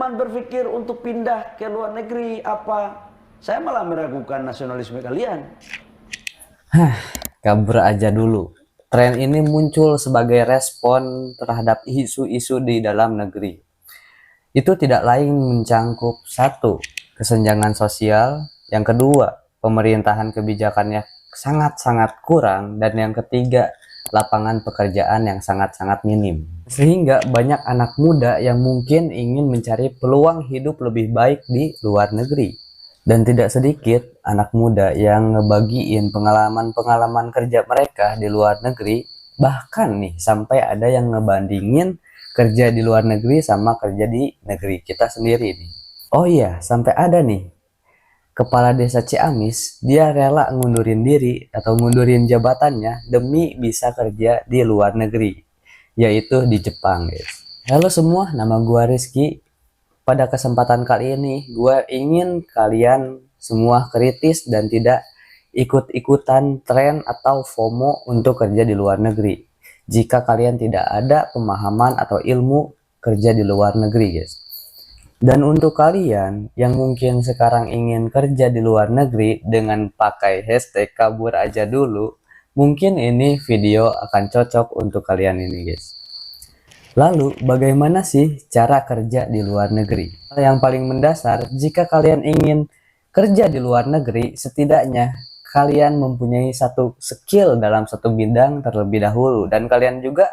teman berpikir untuk pindah ke luar negeri apa? Saya malah meragukan nasionalisme kalian. Kabur aja dulu. Tren ini muncul sebagai respon terhadap isu-isu di dalam negeri. Itu tidak lain mencangkup satu, kesenjangan sosial, yang kedua, pemerintahan kebijakannya sangat-sangat kurang, dan yang ketiga, lapangan pekerjaan yang sangat-sangat minim. Sehingga banyak anak muda yang mungkin ingin mencari peluang hidup lebih baik di luar negeri. Dan tidak sedikit anak muda yang ngebagiin pengalaman-pengalaman kerja mereka di luar negeri. Bahkan nih sampai ada yang ngebandingin kerja di luar negeri sama kerja di negeri kita sendiri nih. Oh iya, sampai ada nih kepala desa Ciamis, dia rela ngundurin diri atau ngundurin jabatannya demi bisa kerja di luar negeri, yaitu di Jepang, guys. Halo semua, nama gua Rizky. Pada kesempatan kali ini, gue ingin kalian semua kritis dan tidak ikut-ikutan tren atau FOMO untuk kerja di luar negeri. Jika kalian tidak ada pemahaman atau ilmu kerja di luar negeri, guys. Dan untuk kalian yang mungkin sekarang ingin kerja di luar negeri dengan pakai hashtag kabur aja dulu, mungkin ini video akan cocok untuk kalian ini, guys. Lalu, bagaimana sih cara kerja di luar negeri? Yang paling mendasar, jika kalian ingin kerja di luar negeri, setidaknya kalian mempunyai satu skill dalam satu bidang terlebih dahulu. Dan kalian juga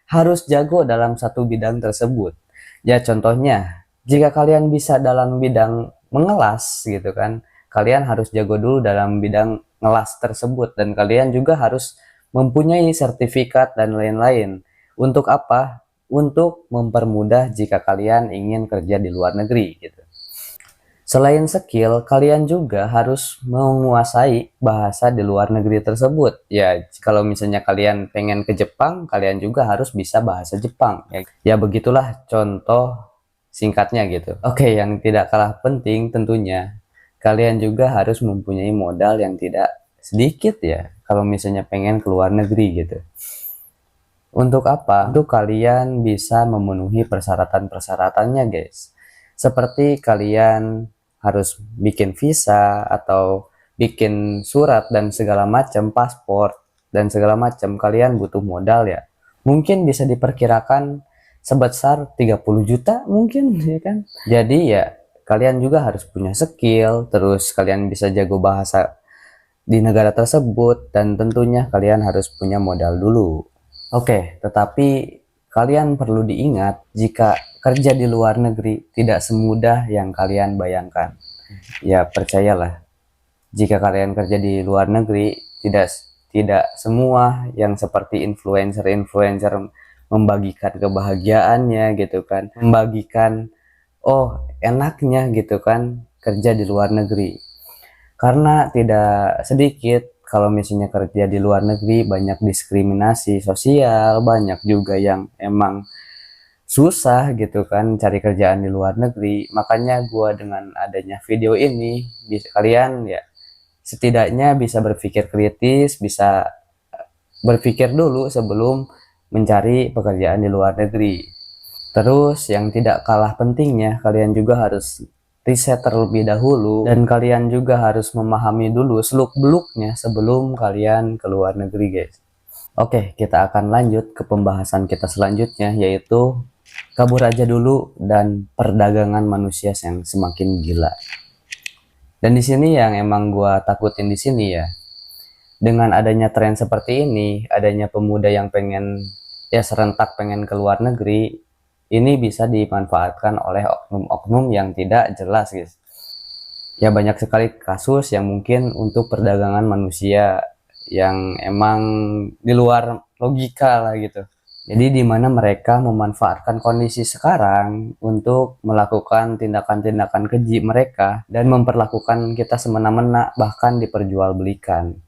harus jago dalam satu bidang tersebut. Ya contohnya, jika kalian bisa dalam bidang mengelas gitu kan, kalian harus jago dulu dalam bidang ngelas tersebut. Dan kalian juga harus mempunyai sertifikat dan lain-lain. Untuk apa? Untuk mempermudah jika kalian ingin kerja di luar negeri gitu. Selain skill, kalian juga harus menguasai bahasa di luar negeri tersebut. Ya, kalau misalnya kalian pengen ke Jepang, kalian juga harus bisa bahasa Jepang. Ya begitulah contoh singkatnya gitu. Oke, yang tidak kalah penting tentunya, kalian juga harus mempunyai modal yang tidak sedikit ya, kalau misalnya pengen ke luar negeri gitu. Untuk apa? Untuk kalian bisa memenuhi persyaratan-persyaratannya, guys. Seperti kalian harus bikin visa atau bikin surat dan segala macam, paspor dan segala macam. Kalian butuh modal ya. Mungkin bisa diperkirakan sebesar 30 juta mungkin ya kan. Jadi ya kalian juga harus punya skill, terus kalian bisa jago bahasa di negara tersebut, dan tentunya kalian harus punya modal dulu. Oke, tetapi kalian perlu diingat jika kerja di luar negeri tidak semudah yang kalian bayangkan. Ya, percayalah, jika kalian kerja di luar negeri, tidak semua yang seperti influencer-influencer membagikan kebahagiaannya gitu kan. Membagikan, oh enaknya gitu kan, kerja di luar negeri. Karena tidak sedikit kalau misalnya kerja di luar negeri banyak diskriminasi sosial, banyak juga yang emang susah gitu kan cari kerjaan di luar negeri. Makanya gua dengan adanya video ini bisa kalian ya setidaknya bisa berpikir kritis, bisa berpikir dulu sebelum mencari pekerjaan di luar negeri. Terus yang tidak kalah pentingnya, kalian juga harus riset terlebih dahulu, dan kalian juga harus memahami dulu seluk-beluknya sebelum kalian ke luar negeri, guys. Oke, kita akan lanjut ke pembahasan kita selanjutnya, yaitu kabur aja dulu dan perdagangan manusia yang semakin gila. Dan di sini yang emang gua takutin di sini ya, dengan adanya tren seperti ini, adanya pemuda yang pengen ya serentak pengen ke luar negeri, ini bisa dimanfaatkan oleh oknum-oknum yang tidak jelas, guys. Ya banyak sekali kasus yang mungkin untuk perdagangan manusia yang emang di luar logika lah gitu. Jadi di mana mereka memanfaatkan kondisi sekarang untuk melakukan tindakan-tindakan keji mereka dan memperlakukan kita semena-mena, bahkan diperjualbelikan.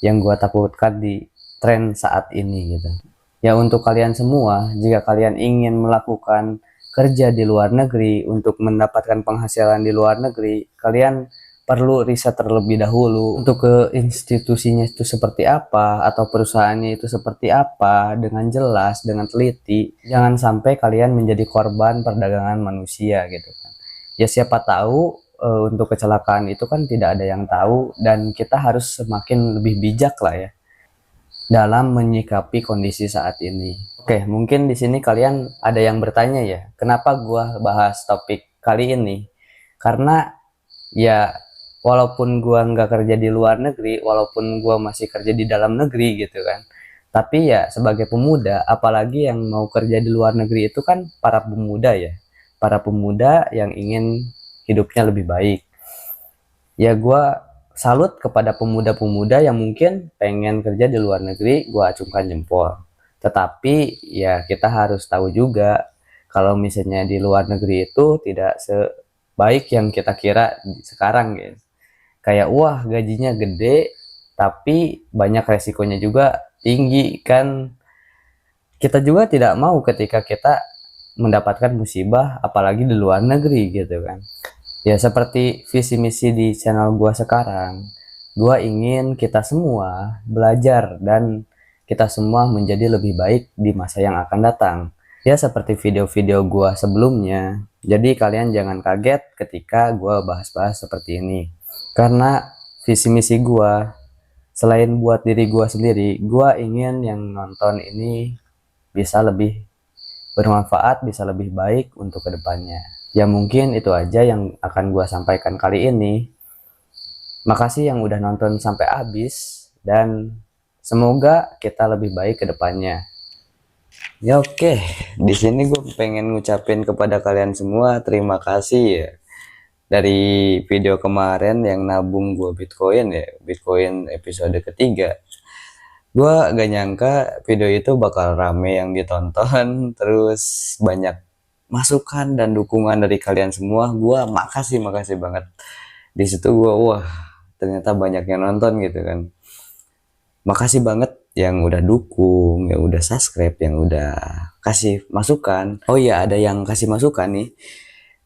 Yang gua takutkan di tren saat ini gitu. Ya untuk kalian semua, jika kalian ingin melakukan kerja di luar negeri untuk mendapatkan penghasilan di luar negeri, kalian perlu riset terlebih dahulu untuk ke institusinya itu seperti apa atau perusahaannya itu seperti apa dengan jelas, dengan teliti. Jangan sampai kalian menjadi korban perdagangan manusia gitu kan. Ya siapa tahu untuk kecelakaan itu kan tidak ada yang tahu, dan kita harus semakin lebih bijak lah ya dalam menyikapi kondisi saat ini. Oke, mungkin di sini kalian ada yang bertanya ya, kenapa gua bahas topik kali ini? Karena ya walaupun gua nggak kerja di luar negeri, walaupun gua masih kerja di dalam negeri gitu kan, tapi ya sebagai pemuda, apalagi yang mau kerja di luar negeri itu kan para pemuda ya, para pemuda yang ingin hidupnya lebih baik. Ya gua salut kepada pemuda-pemuda yang mungkin pengen kerja di luar negeri, gua acungkan jempol. Tetapi ya kita harus tahu juga kalau misalnya di luar negeri itu tidak sebaik yang kita kira sekarang guys. Kayak wah gajinya gede tapi banyak resikonya juga tinggi kan. Kita juga tidak mau ketika kita mendapatkan musibah apalagi di luar negeri gitu kan. Ya seperti visi misi di channel gua sekarang, gua ingin kita semua belajar dan kita semua menjadi lebih baik di masa yang akan datang. Ya seperti video-video gua sebelumnya. Jadi kalian jangan kaget ketika gua bahas-bahas seperti ini. Karena visi misi gua selain buat diri gua sendiri, gua ingin yang nonton ini bisa lebih bermanfaat, bisa lebih baik untuk kedepannya. Ya mungkin itu aja yang akan gua sampaikan kali ini. Makasih yang udah nonton sampai habis, dan semoga kita lebih baik kedepannya. Ya oke, di sini gue pengen ngucapin kepada kalian semua terima kasih ya. Dari video kemarin yang nabung gue Bitcoin ya, Bitcoin episode ketiga. Gue gak nyangka video itu bakal rame yang ditonton, terus banyak masukan dan dukungan dari kalian semua. Gue makasih banget. Di situ gue wah ternyata banyak yang nonton gitu kan. Makasih banget yang udah dukung, yang udah subscribe, yang udah kasih masukan. Oh iya, ada yang kasih masukan nih.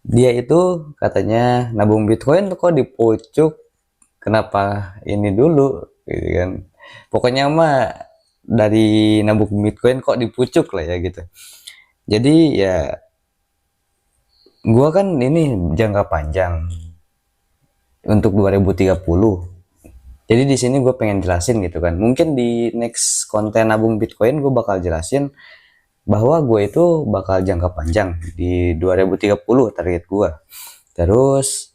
Dia itu katanya nabung Bitcoin kok di pucuk, kenapa ini dulu gitu kan. Pokoknya mah dari nabung Bitcoin kok di pucuk lah ya gitu. Jadi ya gua kan ini jangka panjang untuk 2030. Jadi di sini gue pengen jelasin gitu kan. Mungkin di next konten nabung Bitcoin gue bakal jelasin bahwa gue itu bakal jangka panjang di 2030 target gue. Terus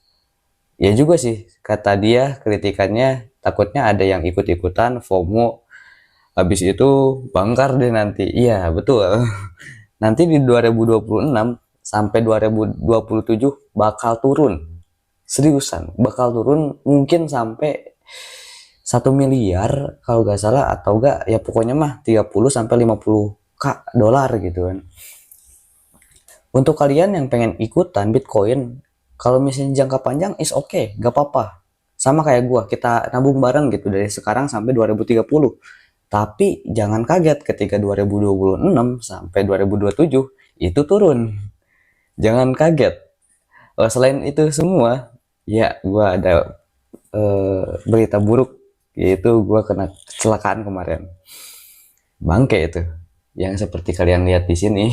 ya juga sih kata dia kritikannya takutnya ada yang ikut-ikutan FOMO. Habis itu bangkar deh nanti. Iya betul. Nanti di 2026 sampai 2027 bakal turun. Seriusan bakal turun mungkin sampai 1 miliar kalau nggak salah, atau enggak ya pokoknya mah 30 sampai 50k dolar gitu kan. Untuk kalian yang pengen ikutan Bitcoin, kalau misalnya jangka panjang is okay, gak apa-apa. Sama kayak gua, kita nabung bareng gitu dari sekarang sampai 2030. Tapi jangan kaget ketika 2026 sampai 2027 itu turun. Jangan kaget. Selain itu semua, ya gua ada berita buruk, yaitu gue kena kecelakaan kemarin, bangke itu yang seperti kalian lihat di sini,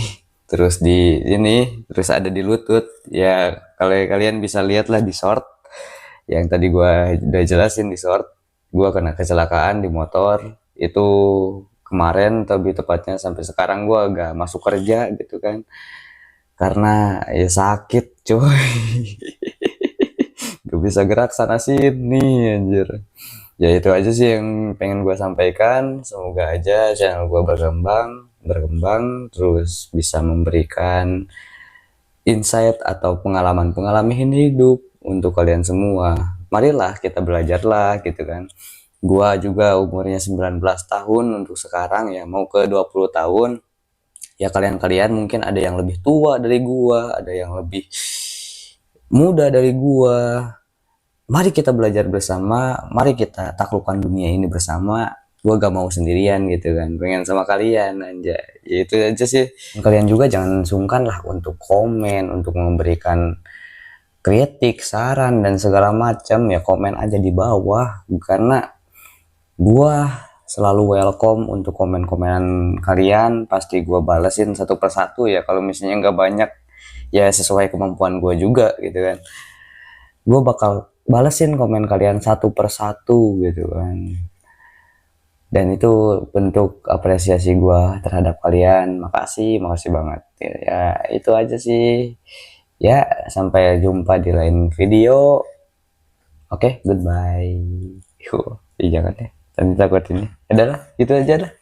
terus di ini, terus ada di lutut ya. Kalau kalian bisa lihat lah di short yang tadi gue udah jelasin di short, gue kena kecelakaan di motor itu kemarin, tapi tepatnya sampai sekarang gue agak masuk kerja gitu kan, karena ya sakit coy. Gak bisa gerak sana sini anjir. Ya itu aja sih yang pengen gue sampaikan. Semoga aja channel gue berkembang terus bisa memberikan insight atau pengalaman hidup untuk kalian semua. Marilah kita belajarlah gitu kan. Gua juga umurnya 19 tahun untuk sekarang ya, mau ke 20 tahun. Ya kalian mungkin ada yang lebih tua dari gua, ada yang lebih muda dari gua. Mari kita belajar bersama, mari kita taklukkan dunia ini bersama. Gue gak mau sendirian gitu kan, pengen sama kalian aja. Ya itu aja sih. Kalian juga jangan sungkan lah untuk komen, untuk memberikan kritik, saran dan segala macam ya komen aja di bawah, karena gua selalu welcome untuk komen-komenan kalian. Pasti gua balesin satu persatu ya, kalau misalnya nggak banyak ya sesuai kemampuan gua juga gitu kan. Gua bakal balesin komen kalian satu persatu gitu kan, dan itu bentuk apresiasi gua terhadap kalian. Makasih banget ya, itu aja sih ya. Sampai jumpa di lain video. Oke, goodbye. Yuk, jangan deh, nanti takut ini adalah gitu aja dah.